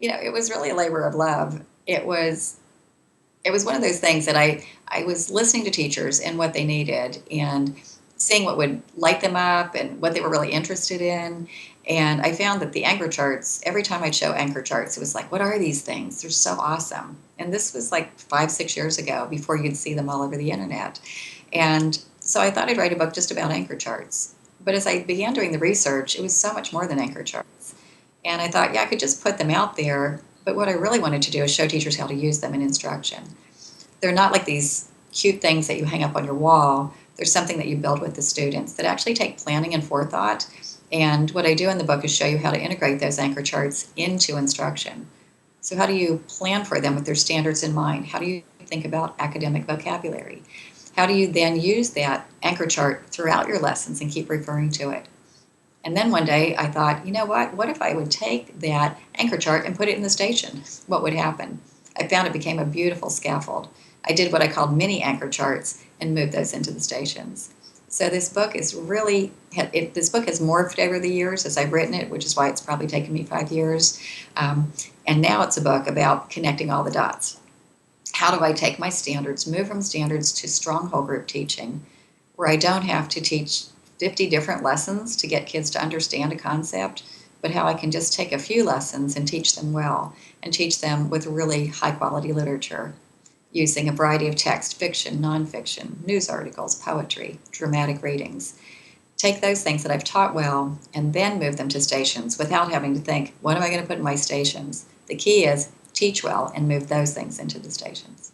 It was really a labor of love. It was one of those things that I was listening to teachers and what they needed and seeing what would light them up and what they were really interested in. And I found that the anchor charts, every time I'd show anchor charts, it was like, what are these things? They're so awesome. And this was like 5, 6 years ago before you'd see them all over the internet. And so I thought I'd write a book just about anchor charts. But as I began doing the research, it was so much more than anchor charts. And I thought, yeah, I could just put them out there. But what I really wanted to do is show teachers how to use them in instruction. They're not like these cute things that you hang up on your wall. There's something that you build with the students that actually take planning and forethought. And what I do in the book is show you how to integrate those anchor charts into instruction. So how do you plan for them with their standards in mind? How do you think about academic vocabulary? How do you then use that anchor chart throughout your lessons and keep referring to it? And then one day I thought, you know what? What if I would take that anchor chart and put it in the station? What would happen? I found it became a beautiful scaffold. I did what I called mini anchor charts and moved those into the stations. So this book is really, this book has morphed over the years as I've written it, which is why it's probably taken me 5 years. And now it's a book about connecting all the dots. How do I take my standards, move from standards to strong whole group teaching, where I don't have to teach 50 different lessons to get kids to understand a concept, but how I can just take a few lessons and teach them well, and teach them with really high quality literature, using a variety of text, fiction, nonfiction, news articles, poetry, dramatic readings. Take those things that I've taught well and then move them to stations without having to think, what am I going to put in my stations? The key is teach well and move those things into the stations.